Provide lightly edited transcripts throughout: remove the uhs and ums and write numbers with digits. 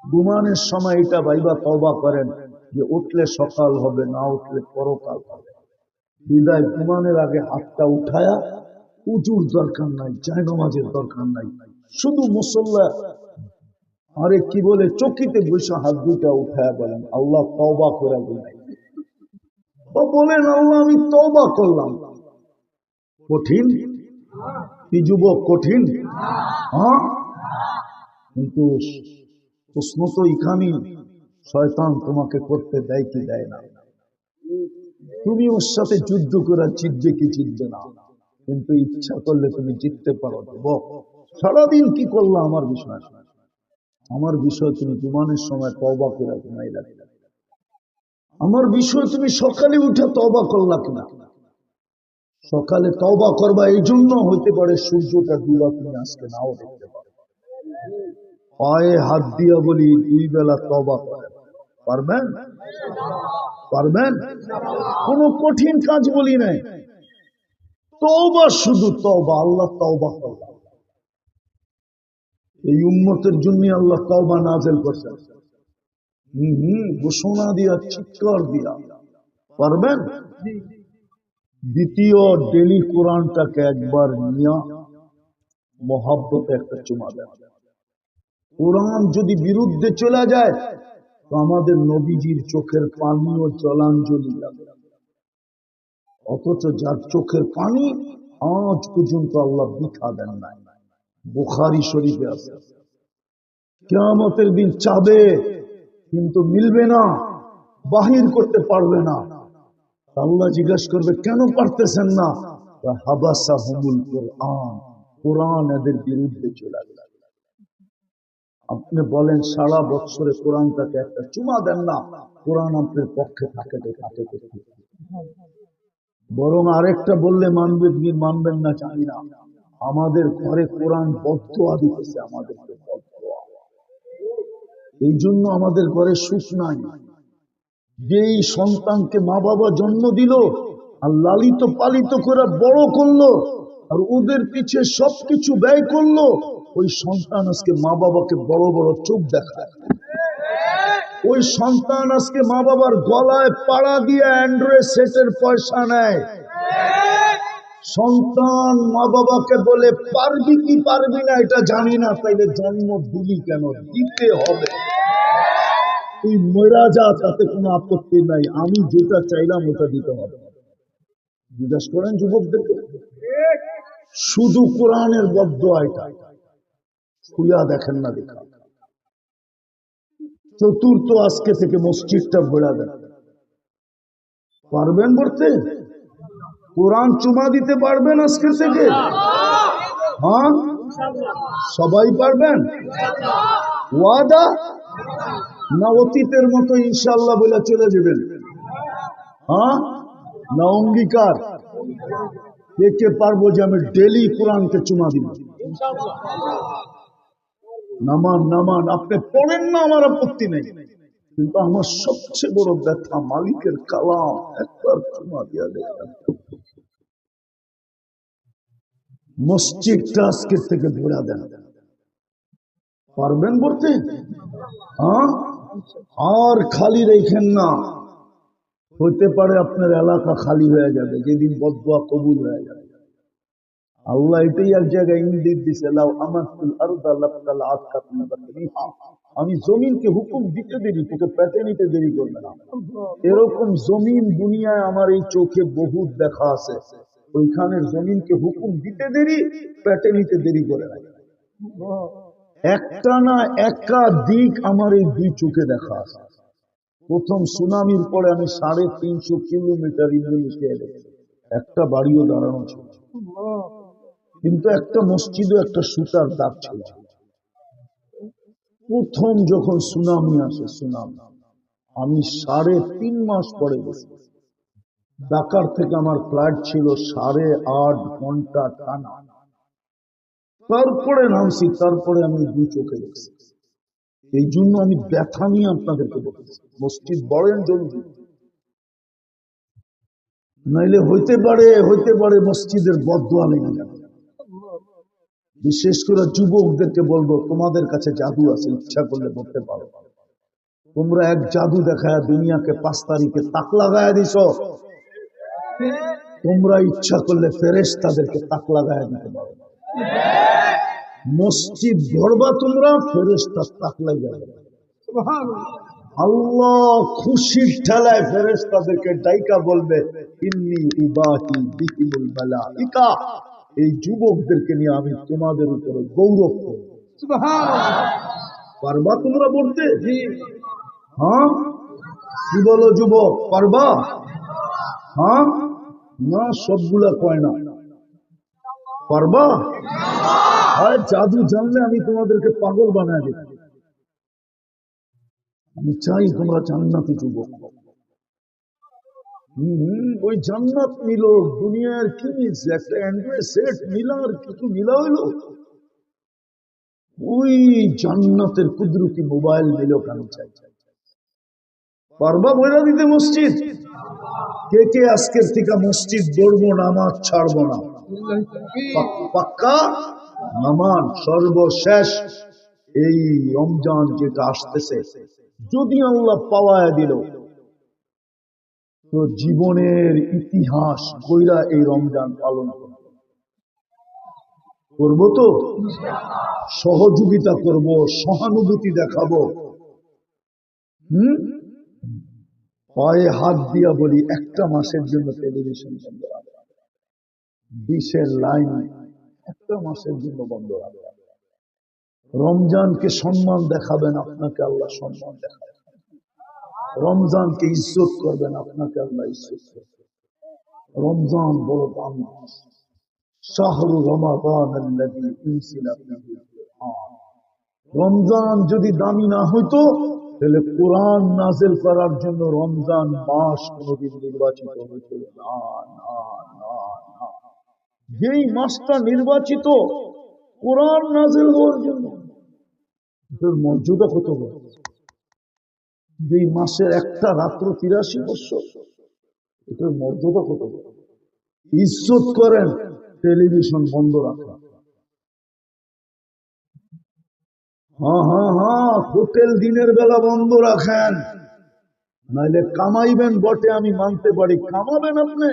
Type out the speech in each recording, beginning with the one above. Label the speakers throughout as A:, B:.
A: ঘুমানোর সময় এটা ভাইবা তওবা করেন যে উঠলে সকাল হবে, না উঠলে পরকাল হবে। বিদায় ঘুমানোর আগে হাতটা উঠায়া, উজুর দরকার নাই, জায়নামাজের দরকার নাই, শুধু মুসল্লা আরে কি বলে চকিতে বসে হাত দুটা উঠায়া বলেন আল্লাহ তওবা করে ঘুমাই। বলেন আল্লাহ আমি তওবা করলাম। কঠিন কি যুবক? কঠিন। হ্যাঁ, কিন্তু প্রশ্ন তো এখানেই, শয়তান তোমাকে করতে দেয় কি দেয় না? তুমি ওর সাথে যুদ্ধ করে জিতবে কি জিতবে না, কিন্তু ইচ্ছা করলে তুমি জিততে পারো। যুবক সারাদিন কি করলা আমার বিষয়, আমার বিষয় তুমি ঘুমানোর সময় তওবা করে ঘুমাই রাখলে, আমার বিষয় তুমি সকালে উঠে তওবা করলা কিনা। সকালে তওবা করবা এই জন্য হইতে পারে সূর্যটা ডুবা তুমি আজকে নাও দেখতে পারো। পায়ে হাত দিয়া বলি 2 বেলা তওবা করেন, পারবেন? পারবেন? কোন কঠিন কাজ বলি নাই, তওবা, শুধু তওবা। আল্লাহ তওবা করলাম, এই উম্মতের জন্য আল্লাহ তওবা নাযিল করেছেন। ঘোষণা দিয়া, চিৎকার দিয়া। পারবেন? দ্বিতীয়, ডেলি কোরআনটাকে একবার নিয়া মহাব্বতে একটা চুমা দেন। কোরআন যদি বিরুদ্ধে চলে যায় তো আমাদের নবীজির চোখের পানিও জলাঞ্জলি যাবে। অথচ যার চোখের পানি আজ পর্যন্ত আল্লাহ বৃথা দেন নাই। বুখারী শরীফে আছে, কিয়ামতের দিন চাবে কিন্তু মিলবে না, বাহির করতে পারবে না। আল্লাহ জিজ্ঞাসা করবে কেন পারতেছেন না? হাবাসাহুমুল কুরআন, কোরআন এদের বিরুদ্ধে চলে গেল। আপনি বলেন সারা বছরে কোরআনটাকে একটা চুমা দেন না, কোরআন আপনার পক্ষে থাকে। বরং আরেকটা বললে মানবেন কি মানবেন না জানি না, আমাদের ঘরে কোরআন বদদোয়া দিতেছে আমাদেরকে, বদদোয়া। এই জন্য আমাদের ঘরে সুখ নাই। যেই সন্তানকে মা বাবা জন্ম দিল আর লালিত পালিত করে বড় করলো আর ওদের পিছে সবকিছু ব্যয় করলো, ওই সন্তান আজকে মা বাবাকে বড় বড় চোখ দেখায়। ওই সন্তান আজকে মা বাবার গলায় পাড়া দিয়ে অ্যান্ড্রয়েড সেটের পয়সা নেয়। সন্তান মা বাবাকে বলে পারবি কি পারবি না এটা জানি না, তাইলে জন্ম দিলি কেন? দিতে হবে। তুই মরা যা, তাতে কোনো আপত্তি নাই, আমি যেটা চাইলাম ওটা দিতে হবে। জিজ্ঞাসা করেন যুবকদেরকে, শুধু কোরআনের বদদোয়া এটা শুয়া দেখেন না দেখা। চতুর্থ, আজকে থেকে মসজিদটা ভরা দেন। পারবেন পড়তে? কোরআন চুমা দিতে পারবেন আজকে থেকে? হ্যাঁ, সবাই পারবেন? ওয়াদা না অতীতের মতো ইনশাআল্লাহ বলে চলে যাবেন? হ্যাঁ না অঙ্গীকার? কে পারবো যে আমি ডেলি কোরআনকে চুমা দিব? নামান নামান, আপনি পড়েন না, আমার আপত্তি নেই, কিন্তু আমার সবচেয়ে বড় ব্যথা মালিকের কালাম একবার চুমা দিয়া দেখেন। মসজিদটা আজকের থেকে ভরা দেন। পারবেন পড়তে? হ্যাঁ, আর খালি রেখেন না। হইতে পারে আপনার এলাকা খালি হয়ে যাবে যেদিন বদদোয়া কবুল হয়ে যাবে। আল্লাহ এটাই এক জায়গায় ইঙ্গিত দিছে, আমি জমিনকে হুকুম দিতে দেরি, তোকে পেটে নিতে দেরি করবে না। এরকম জমিন দুনিয়ায় আমার এই চোখে বহুত দেখা আছে, ওইখানের জমিনকে হুকুম দিতে দেরি, পেটে নিতে দেরি করে না। একটা না একাধিক আমার এই 2 চোখে দেখা আছে। প্রথম সুনামির পরে আমি 350 কিলোমিটার ইন্দোনেশিয়া দেখেছি, একটা বাড়িও দাঁড়ানো ছিল, কিন্তু একটা মসজিদও একটা সুতার দাগ ছিল। প্রথম যখন সুনামি আসে, সুনামি আমি 3.5 মাস পরে গেছি। ঢাকার থেকে আমার ফ্লাইট ছিল 8.5 ঘন্টা টানা, তারপরে নামছি, তারপরে আমি 2 চোখে দেখছি। এই জন্য আমি ব্যথা নিয়ে আপনাদেরকে বলছি, মসজিদ বড়েন জলদি, নাইলে হইতে পারে মসজিদের বদদোয়া লেগে যাবে। বিশেষ করে যুবকদেরকে বলবো, তোমাদের কাছে জাদু আছে, ইচ্ছা করলে করতে পারো। তোমরা এক জাদু দেখায় দুনিয়াকে 5 তারিখে তাক লাগায় দিছ, তোমরা ইচ্ছা করলে ফেরেশতাদেরকে তাক লাগায় দিতে পারো। মসজিদ গড়বা তোমরা, ফেরেশতা তাক লাগায় দেবে। আল্লাহ খুশির ঠেলায় ফেরেশতাদেরকে ডাইকা বলবে, ইন্নী উবাহি বিহিমুল মালাইকা, এই যুবকদেরকে নিয়ে আমি তোমাদের উপরে গৌরব করব। পারবা তোমরা বলতে? হ্যাঁ, কি বলো যুবক, পারবা? হ্যাঁ না, সবগুলা কয় না। পারবা? আর জাদু জানলে আমি তোমাদেরকে পাগল বানায় দিই। আমি চাই তোমরা জান্নাতি যুবক। ওই জান্নাত নিল, দুনিয়ার কি নিচ্ছে? একটা অ্যান্ড্রয়েড সেট নিল, আর কিছু নিলা হইল? ওই জান্নাতের কুদরতি মোবাইল নিল কেন? চাই পারবা বইলা দিতে মসজিদ? কে কে আজকের থেকে মসজিদ গড়বো, নামাজ ছাড়বো না? পাক্কা নামাজ সর্বশেষ এই রমজান যেটা আসতেছে, যদি আল্লাহ পাওয়ায় দিল, তো জীবনের ইতিহাস কইরা এই রমজান পালন করবো। তো সহযোগিতা করব, সহানুভূতি দেখাবো। পায়ে হাত দিয়া বলি, একটা মাসের জন্য টেলিভিশন বন্ধ রাখবে, 20-এর লাইন একটা মাসের জন্য বন্ধ রাখবে। রমজানকে সম্মান দেখাবেন, আপনাকে আল্লাহ সম্মান দেখাবেন। রমজানকে ইজ্জত করবেন, আপনাকে আল্লাহ ইজ্জত করবেন। রমজান বড় দাম। শাহরু রমাদান আল্লাযী উনজিলা ফীহিল কুরআন। রমজান যদি দামি না হইতো, তাহলে কোরআন নাযিল করার জন্য রমজান মাস কোনদিন নির্বাচিত হইতো না। যেই মাসটা নির্বাচিত কোরআন নাযিল হওয়ার জন্য, এর মর্যাদা কত বড়! যেই মাসের একটা রাত্র 83 বছর, এটার মর্যাদা কত বড়! ইজ্জত করেন, টেলিভিশন বন্ধ রাখা। হ্যাঁ, হোটেল দিনের বেলা বন্ধ রাখেন, নাইলে কামাইবেন বটে, আমি মানতে পারি। কামাবেন আপনি,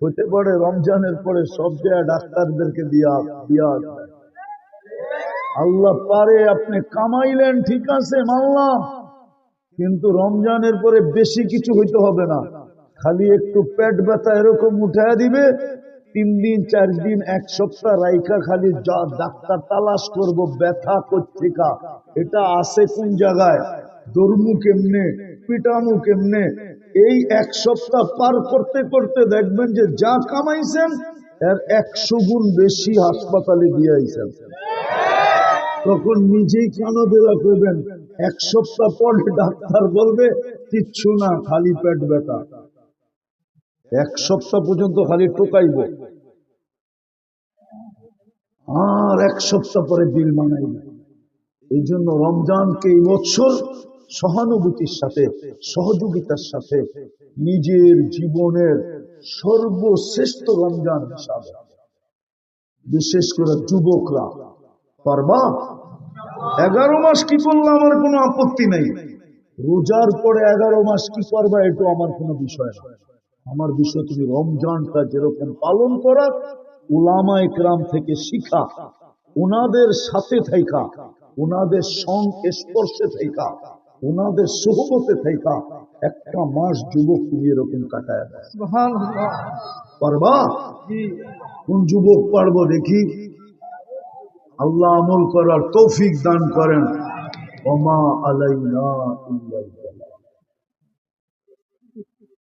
A: হতে পারে রমজানের পরে সব জায়গায় ডাক্তারদেরকে দিয়া আল্লাহ পারে, আপনি কামাইলেন, ঠিক আছে, মানলাম। কিন্তু রমজানের পরে বেশি কিছু হইতে হবে না, খালি একটু পেট ব্যথা এরকম উঠায় দিবে, 3 দিন 4 দিন 1 সপ্তাহ রাইখা খালি ডাক্তার তালাশ করব ব্যথা কোথেকা, এটা আছে কোন জায়গায়, দরমু কেমনে, পিটামু কেমনে। এই 1 সপ্তাহ পার করতে করতে দেখবেন যে যা কামাইছেন এর 100 গুণ বেশি হাসপাতালে দিয়ে আইছেন। তখন নিজেই কানাবেলা করবেন। 1 সপ্তাহ পরে ডাক্তার বলবে কিচ্ছু না, খালি পেট ব্যথা। 1 সপ্তাহ পর্যন্ত খালি টোকাইব, আর 1 সপ্তাহ পরে বিল বানাইব। এই জন্য রমজানকে এই বছর সহানুভূতির সাথে, সহযোগিতার সাথে নিজের জীবনের সর্বশ্রেষ্ঠ রমজান হিসাবে, বিশেষ করে যুবকরা পারবা? 11 মাস কি করলাম আমার কোনো আপত্তি নেই, রোজার পরে 11 মাস কি করবা এটা আমার কোনো বিষয় না। আমার বিষয় তুমি রমজানটা যেরকম পালন করা, উলামা ইকরাম থেকে শিখা, ওনাদের সাথে থাইকা, ওনাদের সংস্পর্শে থাইকা, ওনাদের সোহবতে থাইকা 1 মাস যুবক তুমি এরকম কাটায়। পারবা? কোন যুবক পারবো দেখি? আল্লাহ আমল করার তৌফিক দান করেন। ওমা আলাইনা ইল্লাল বালাগ।